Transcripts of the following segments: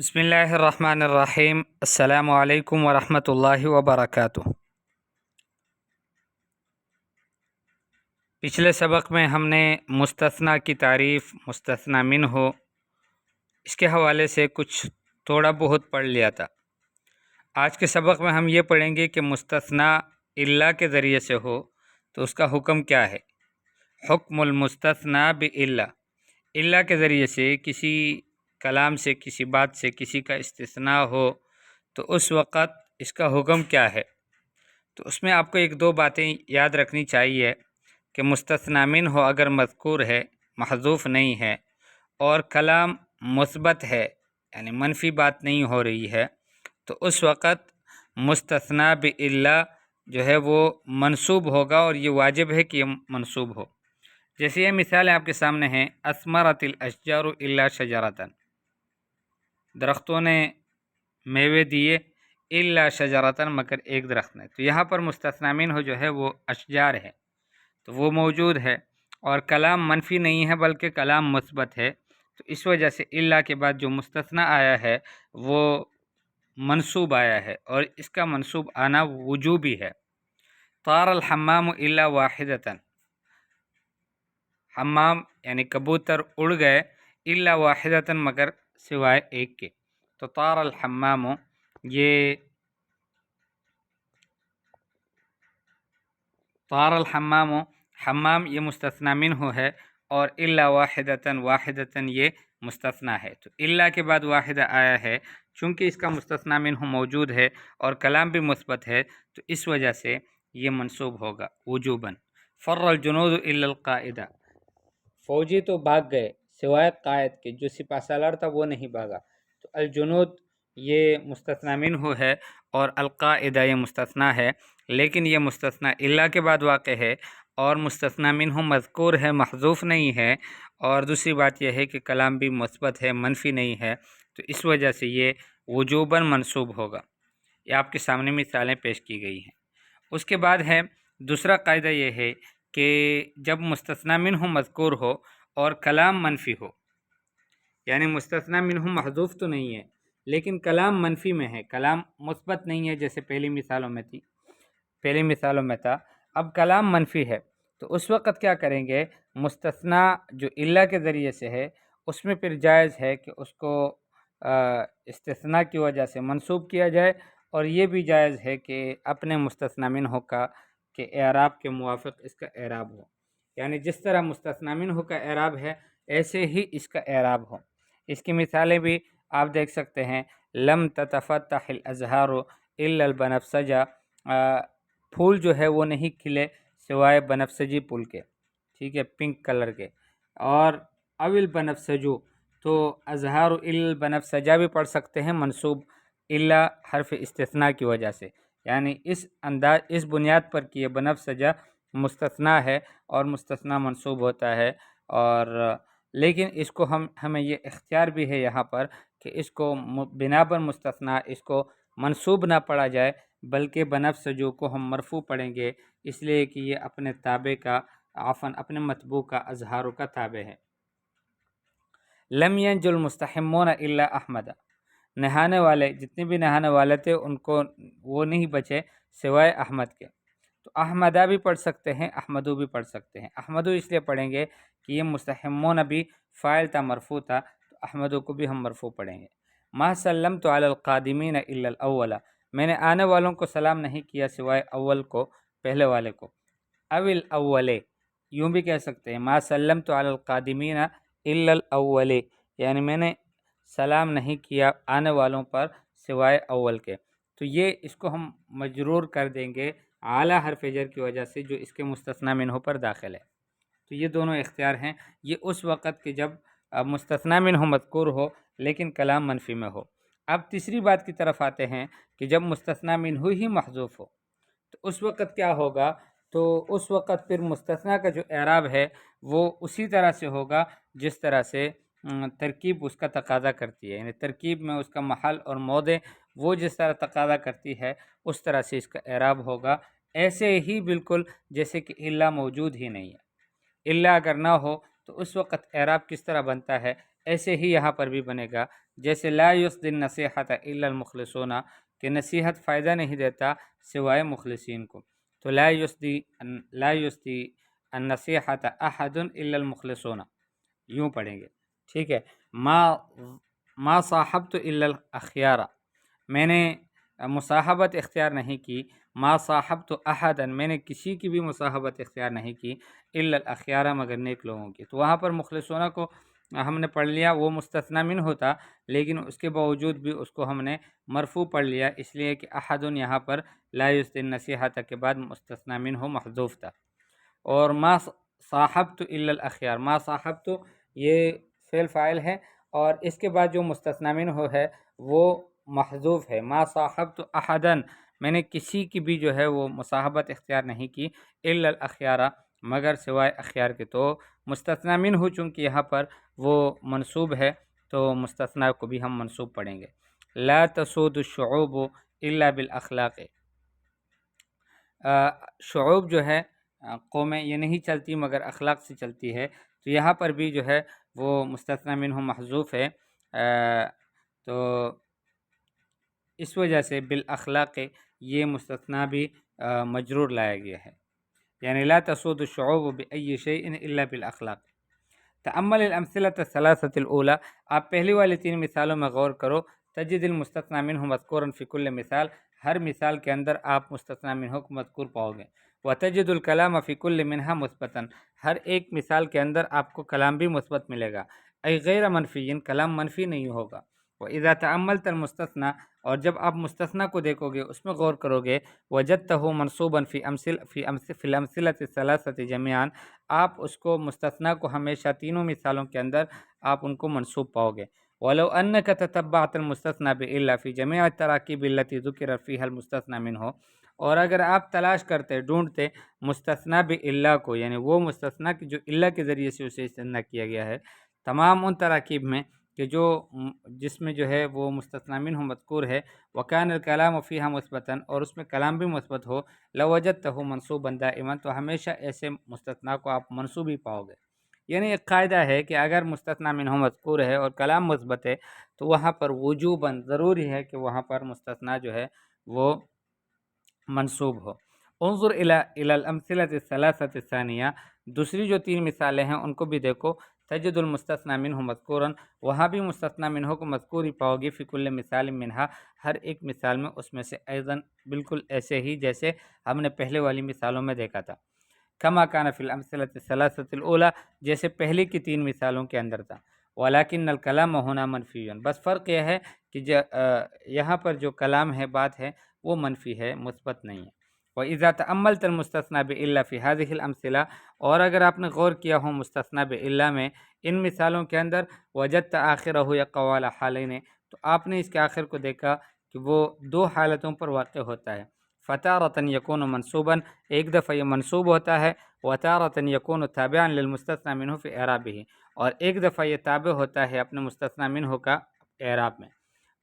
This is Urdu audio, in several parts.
بسم اللہ الرحمن الرحیم۔ السلام علیکم ورحمۃ اللہ وبرکاتہ۔ پچھلے سبق میں ہم نے مستثنیٰ کی تعریف، مستثنیٰ منہ اس کے حوالے سے کچھ تھوڑا بہت پڑھ لیا تھا۔ آج کے سبق میں ہم یہ پڑھیں گے کہ مستثنیٰ الا کے ذریعے سے ہو تو اس کا حکم کیا ہے۔ حکم المستثنیٰ بالا، الا کے ذریعے سے کسی کلام سے، کسی بات سے کسی کا استثناء ہو تو اس وقت اس کا حکم کیا ہے۔ تو اس میں آپ کو ایک دو باتیں یاد رکھنی چاہیے کہ مستثنیٰ منہ ہو اگر مذکور ہے، محذوف نہیں ہے، اور کلام مثبت ہے یعنی منفی بات نہیں ہو رہی ہے، تو اس وقت مستثنیٰ بالا جو ہے وہ منصوب ہوگا، اور یہ واجب ہے کہ یہ منصوب ہو۔ جیسے یہ مثالیں آپ کے سامنے ہیں، اثمرت الاشجار الا شجرۃ، درختوں نے میوے دیے، الا شجرۃ مگر ایک درخت نے۔ تو یہاں پر مستثنیٰ منہ جو ہے وہ اشجار ہے، تو وہ موجود ہے، اور کلام منفی نہیں ہے بلکہ کلام مثبت ہے، تو اس وجہ سے الا کے بعد جو مستثنیٰ آیا ہے وہ منصوب آیا ہے، اور اس کا منصوب آنا وجوبی ہے۔ طار الحمام الا واحدۃ، حمام یعنی کبوتر اڑ گئے، الا واحدۃ مگر سوائے ایک کے۔ تو طار الحمام، یہ طار الحمام، حمام یہ مستثنیٰ منہ ہے، اور الا واحدۃ، واحدۃ یہ مستثنیٰ ہے۔ تو الا کے بعد واحدہ آیا ہے، چونکہ اس کا مستثنیٰ منہ موجود ہے اور کلام بھی مثبت ہے، تو اس وجہ سے یہ منصوب ہوگا وجوباً۔ فر الجنود الا القائد، فوجی تو بھاگ گئے سوائے قائد کے، جو سپہ سالار تھا وہ نہیں بھاگا۔ تو الجنود یہ مستثنیٰ منہ ہے، اور القائدہ یہ مستثنیٰ ہے، لیکن یہ مستثنیٰ الا کے بعد واقع ہے، اور مستثنیٰ منہ مذکور ہے، محذوف نہیں ہے، اور دوسری بات یہ ہے کہ کلام بھی مثبت ہے، منفی نہیں ہے، تو اس وجہ سے یہ وجوباً منصوب ہوگا۔ یہ آپ کے سامنے مثالیں پیش کی گئی ہیں۔ اس کے بعد ہے دوسرا قاعدہ، یہ ہے کہ جب مستثنیٰ منہ مذکور ہو اور کلام منفی ہو، یعنی مستثنیٰ منہ محذوف تو نہیں ہے لیکن کلام منفی میں ہے، کلام مثبت نہیں ہے، جیسے پہلی مثالوں میں تھا، اب کلام منفی ہے، تو اس وقت کیا کریں گے، مستثنیٰ جو الا کے ذریعے سے ہے اس میں پھر جائز ہے کہ اس کو استثناء کی وجہ سے منصوب کیا جائے، اور یہ بھی جائز ہے کہ اپنے مستثنیٰ منہ کا کہ اعراب کے موافق اس کا اعراب ہو، یعنی جس طرح مستثنیٰ منہ کا اعراب ہے ایسے ہی اس کا اعراب ہو۔ اس کی مثالیں بھی آپ دیکھ سکتے ہیں، لم تتفتح الازہار الا البنفسجہ، پھول جو ہے وہ نہیں کھلے سوائے بنفسجی پھول کے، ٹھیک ہے، پنک کلر کے، اور اول بنفسجو، تو ازہار الا البنفسجہ بھی پڑھ سکتے ہیں، منصوب الا حرف استثناء کی وجہ سے، یعنی اس بنیاد پر کہ یہ بنفسجہ مستثنیٰ ہے اور مستثنیٰ منصوب ہوتا ہے، اور لیکن اس کو ہمیں یہ اختیار بھی ہے یہاں پر کہ اس کو بنا پر مستثنیٰ اس کو منصوب نہ پڑھا جائے، بلکہ بنفسجو کو ہم مرفوع پڑھیں گے، اس لیے کہ یہ اپنے تابع کا، اپنے متبوع کا، ازہار کا تابع ہے۔ لم ینج المستحمون الا احمد، نہانے والے جتنے بھی نہانے والے تھے ان کو وہ نہیں بچے سوائے احمد کے۔ تو احمدہ بھی پڑھ سکتے ہیں، احمدو بھی پڑھ سکتے ہیں۔ احمدو اس لیے پڑھیں گے کہ یہ مستحمون بھی فاعل تھا، مرفوع تھا، تو احمدو کو بھی ہم مرفوع پڑھیں گے۔ ما سلمت علی القادمین الا الاول، میں نے آنے والوں کو سلام نہیں کیا سوائے اول کو، پہلے والے کو۔ اول اولے، یوں بھی کہہ سکتے ہیں، ما سلمت علی القادمین الا الاول، یعنی میں نے سلام نہیں کیا آنے والوں پر سوائے اول کے۔ تو یہ اس کو ہم مجرور کر دیں گے اعلیٰ حرف جر کی وجہ سے، جو اس کے مستثنیٰ منہ پر داخل ہے۔ تو یہ دونوں اختیار ہیں، یہ اس وقت کہ جب مستثنیٰ منہ مذکور ہو لیکن کلام منفی میں ہو۔ اب تیسری بات کی طرف آتے ہیں کہ جب مستثنیٰ منہ ہی محذوف ہو تو اس وقت کیا ہوگا، تو اس وقت پھر مستثنیٰ کا جو اعراب ہے وہ اسی طرح سے ہوگا جس طرح سے ترکیب اس کا تقاضا کرتی ہے، یعنی ترکیب میں اس کا محل اور موضع وہ جس طرح تقاضا کرتی ہے اس طرح سے اس کا اعراب ہوگا، ایسے ہی بالکل جیسے کہ الا موجود ہی نہیں ہے۔ الا اگر نہ ہو تو اس وقت اعراب کس طرح بنتا ہے، ایسے ہی یہاں پر بھی بنے گا، جیسے لا یسدی النصیحۃ الا المخلصون، کہ نصیحت فائدہ نہیں دیتا سوائے مخلصین کو، تو لا یسدی النصیحۃ احد الا المخلصون یوں پڑھیں گے، ٹھیک ہے۔ ما صاحبت الا الاخیار، میں نے مصاحبت اختیار نہیں کی، ما صاحبت احدا، میں نے کسی کی بھی مصاحبت اختیار نہیں کی، الا الاخیار، مگر نیک لوگوں کی۔ تو وہاں پر مخلصون کو ہم نے پڑھ لیا، وہ مستثنی من ہوتا، لیکن اس کے باوجود بھی اس کو ہم نے مرفوع پڑھ لیا، اس لیے کہ احد یہاں پر لا یسدی النصیحۃ کے بعد مستثنی من ہو محذوف تھا۔ اور ما صاحبت الا الاخیار، ما صاحبت یہ فعل فاعل ہے، اور اس کے بعد جو مستثنی منہ ہے وہ محذوف ہے، ما صاحبت احدا، میں نے کسی کی بھی جو ہے وہ مصاحبت اختیار نہیں کی، الا الاخیار، مگر سوائے اخیار کے۔ تو مستثنی منہ چونکہ یہاں پر وہ منصوب ہے تو مستثنی کو بھی ہم منصوب پڑھیں گے۔ لا تسود الشعوب الا بالاخلاق، شعوب جو ہے قومیں، یہ نہیں چلتی مگر اخلاق سے چلتی ہے، تو یہاں پر بھی جو ہے وہ مستثنی منہ محذوف ہے، تو اس وجہ سے بالاخلاق یہ مستثنی بھی مجرور لایا گیا ہے، یعنی لا تسود الشعوب بأي شيء الا بالاخلاق۔ تأمل الامثلة الثلاثة الاولى، آپ پہلی والی 3 مثالوں میں غور کرو، تجد المستثنی منہ مذکورا فی کل مثال، ہر مثال کے اندر آپ مستثنی منہ کو مذکور پاؤ گے، وتجد الکلام فی کل منہا مثبتا، ہر ایک مثال کے اندر آپ کو کلام بھی مثبت ملے گا، ای غیر منفی، کلام منفی نہیں ہوگا۔ وَإِذَا تَأَمَّلْتَ الْمُسْتَثْنَى، اور جب آپ مستثنی کو دیکھو گے، اس میں غور کرو گے، وَجَدْتَهُ مَنْصُوبًا فِي الْأَمْثِلَةِ الثَّلَاثَةِ جَمِيعًا، آپ اس کو مستثنی کو ہمیشہ تینوں مثالوں کے اندر آپ ان کو منصوب پاؤ گے۔ وَلَوْ أَنَّكَ تَتَبَّعْتَ الْمُسْتَثْنَى بِإِلَّا فِي جَمِيعِ التَّرَاكِيبِ الَّتِي ذُكِرَ فِيهَا الْمُسْتَثْنَى مِنْهُ، اور اگر آپ تلاش کرتے، ڈھونڈتے مستثنی بِإِلَّا کو، یعنی وہ مستثنی کہ جو الا کے ذریعے سے اسے استثناء کیا گیا ہے، تمام ان تراکیب میں کہ جس میں جو ہے وہ مستثنی منہ مذکور ہے، وَكَانَ الْكَلَامُ فِيهَا مُثْبَتًا، اور اس میں کلام بھی مثبت ہو، لَوَجَدْتَهُ مَنْصُوبًا دَائِمًا، تو ہمیشہ ایسے مستثنی کو آپ منصوب ہی پاؤ گے۔ یعنی ایک قاعدہ ہے کہ اگر مستثنی منہ مذکور ہے اور کلام مثبت ہے تو وہاں پر وجوباً ضروری ہے کہ وہاں پر مستثنی جو ہے وہ منصوب ہو۔ انظر الى الامثلة الثلاثة الثانیہ، دوسری جو 3 مثالیں ہیں ان کو بھی دیکھو، تجد المستثنی منہ مذکورا، وہاں بھی مستثنی منہ کو مذکور ہی پاؤ گی، فی کل مثال منہا، ہر ایک مثال میں، اس میں سے ایضاً بالکل ایسے ہی جیسے ہم نے پہلے والی مثالوں میں دیکھا تھا، کما کان فی الامثلة الثلاثة الاولى، جیسے پہلے کی 3 مثالوں کے اندر تھا، ولکن الکلام ہونا منفی، بس فرق یہ ہے کہ یہاں پر جو کلام ہے، بات ہے، وہ منفی ہے، مثبت نہیں ہے۔ وَإِذَا تَأَمَّلْتَ الْمُسْتَثْنَى بِإِلَّا فِي هَذِهِ الْأَمْثِلَةِ، اور اگر آپ نے غور کیا ہو مستثنی بِإِلَّا میں ان مثالوں کے اندر، وَجَدْتَ آخِرَهُ يَقَعُ عَلَى حَالَيْنِ، تو آپ نے اس کے آخر کو دیکھا کہ وہ 2 حالتوں پر واقع ہوتا ہے، فَتَارَةً يَكُونُ مَنْصُوبًا، ایک دفعہ یہ منصوب ہوتا ہے، وَتَارَةً يَكُونُ تَابِعًا لِلْمُسْتَثْنَى مِنْهُ فِي إِعْرَابِهِ، اور ایک دفعہ یہ تابع ہوتا ہے اپنے مستثنی منہ کا اعراب میں۔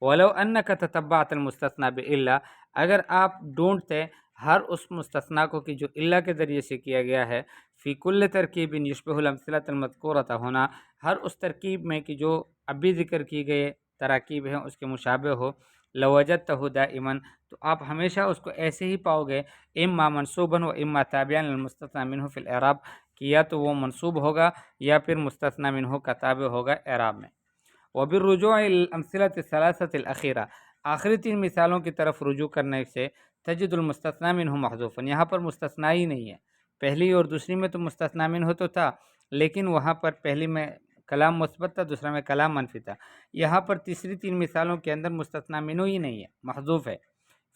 وَلَوْ أَنَّكَ تَتَبَّعْتَ الْمُسْتَثْنَى بِإِلَّا، اگر آپ ڈھونڈتے ہر اس مستثنی کو کہ جو الا کے ذریعے سے کیا گیا ہے، فی کل ترکیب یشبہ الامثلۃ المذکورۃ ہونا، ہر اس ترکیب میں کہ جو ابھی ذکر کی گئے تراکیب ہیں اس کے مشابہ ہو، لوجدتہ دائما، تو آپ ہمیشہ اس کو ایسے ہی پاؤ گے، اما منصوبا و اما تابعا للمستثنى منہ فی الاعراب، کہ یا تو وہ منصوب ہوگا یا پھر مستثنی منہ کا تابع ہوگا اعراب میں۔ وبالرجوع الى الامثلة الثلاثة الاخیرہ، آخری 3 مثالوں کی طرف رجوع کرنے سے، تجد المستثنی منہ محذوفا، یہاں پر مستثنی ہی نہیں ہے، پہلی اور دوسری میں تو مستثنی منہ تو تھا، لیکن وہاں پر پہلی میں کلام مثبت تھا، دوسرا میں کلام منفی تھا، یہاں پر تیسری 3 مثالوں کے اندر مستثنی منہ ہی نہیں ہے، محذوف ہے،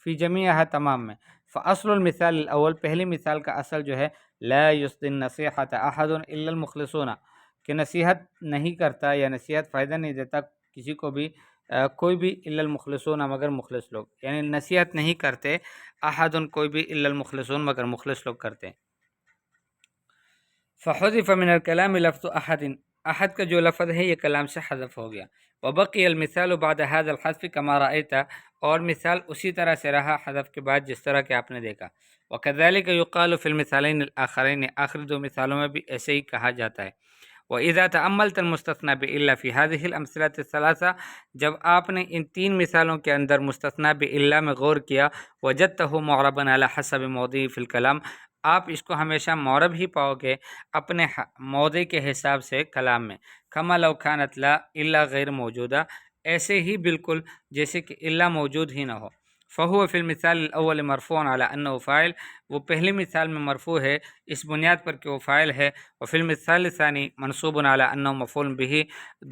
فی جمیعها تمام میں۔ فاصل المثال الاول، پہلی مثال کا اصل جو ہے، لا یسدی النصیحۃ احد الا المخلصون، کہ نصیحت نہیں کرتا یا نصیحت فائدہ نہیں دیتا کسی کو بھی، کوئی بھی الا المخلصون، مگر مخلص لوگ، یعنی نصیحت نہیں کرتے احد کوئی بھی الا المخلصون، مگر مخلص لوگ کرتے ہیں۔ فحذف من الكلام لفظ احد، احد کا جو لفظ ہے یہ کلام سے حذف ہو گیا، وبقي المثال بعد هذا الحذف كما رأيت، اور مثال اسی طرح سے رہا حذف کے بعد جس طرح کہ آپ نے دیکھا، وكذلك يقال في المثالين الآخرين، آخری 2 مثالوں میں بھی ایسے ہی کہا جاتا ہے، وَإِذَا تَأَمَّلْتَ الْمُسْتَثْنَى بِإِلَّا فِي هَذِهِ الْأَمْثِلَةِ الثَّلَاثَةِ، جب آپ نے ان تین مثالوں کے اندر مستثنیٰ بِإِلَّا میں غور کیا، وَجَدْتَهُ مُعْرَبًا عَلَى حَسَبِ مَوْضِعِهِ فِي الْكَلَامِ، آپ اس کو ہمیشہ معرب ہی پاؤ گے اپنے موضع کے حساب سے کلام میں. كَمَا لَوْ كَانَتْ لَا إِلَّا غیر موجودہ، ایسے ہی بالکل جیسے کہ الا موجود ہی نہ ہو. فَهُوَ فِي الْمِثَالِ الْأَوَّلِ مَرْفُوعٌ عَلَى أَنَّهُ فاعل، وہ پہلی مثال میں مرفوع ہے اس بنیاد پر کہ وہ فاعل ہے. وفی المثال الثانی منصوب علی انه مفعول به،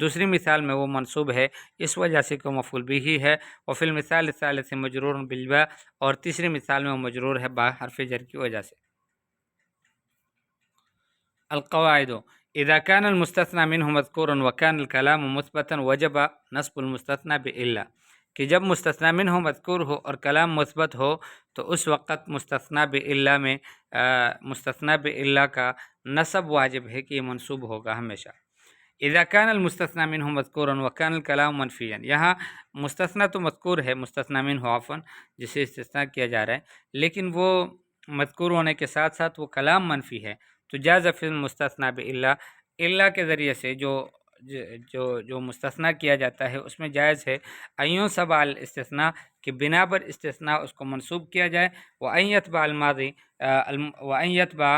دوسری مثال میں وہ منصوب ہے اس وجہ سے کہ وہ مفعول به ہے. وفی المثال الثالث مجرور بالباء، اور تیسری مثال میں وہ مجرور ہے با حرف جر کی وجہ سے. القواعد: اذا كان المستثنى منه مذكورا وكان الكلام مثبتا وجب نصب المستثنى بإلا، کہ جب مستثنی منہ مذکور ہو اور کلام مثبت ہو تو اس وقت مستثنی بإلا میں مستثنی بإلا کا نصب واجب ہے کہ یہ منصوب ہوگا ہمیشہ. اذا كان المستثنى منه مذکورا وكان الكلام منفيا، یہاں مستثنی تو مذکور ہے، مستثنی منہ عفوا جسے استثناء کیا جا رہا ہے، لیکن وہ مذکور ہونے کے ساتھ ساتھ وہ کلام منفی ہے، تو جاز فی المستثنى بإلا، الا کے ذریعے سے جو مستثنیٰ کیا جاتا ہے اس میں جائز ہے ایون سبع الاستثناء کہ بنا پر استثناء اس کو منصوب کیا جائے، وان یتبع الماضی وان یتبع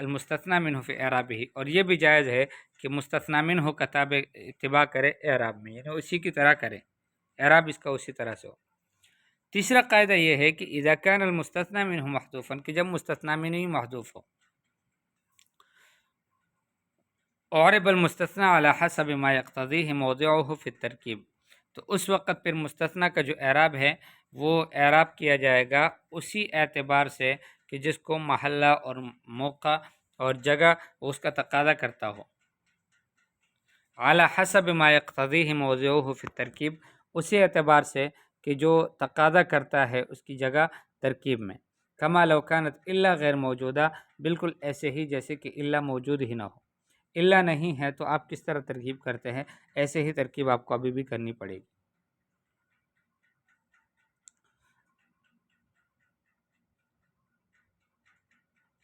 المستثنى منہ فی اعرابہ، اور یہ بھی جائز ہے کہ مستثنی منہ کا اتباع کرے اعراب میں، یعنی اسی کی طرح کرے، اعراب اس کا اسی طرح سے ہو. تیسرا قاعدہ یہ ہے کہ اذا كان المستثنى منہ محذوفا، کہ جب مستثنی منہ محذوف ہو، اعرب المستثنى على حسب ما يقتضيه موضعه في الترکیب، تو اس وقت پھر مستثنی کا جو اعراب ہے وہ اعراب کیا جائے گا اسی اعتبار سے کہ جس کو محلہ اور موقع اور جگہ اس کا تقاضا کرتا ہو. على حسب ما يقتضيه موضعه في الترکیب، اسی اعتبار سے کہ جو تقاضا کرتا ہے اس کی جگہ ترکیب میں. كما لو كانت الا غیر موجودہ، بالکل ایسے ہی جیسے کہ الا موجود ہی نہ ہو. الا نہیں ہے تو آپ کس طرح ترکیب کرتے ہیں، ایسے ہی ترکیب آپ کو ابھی بھی کرنی پڑے گی.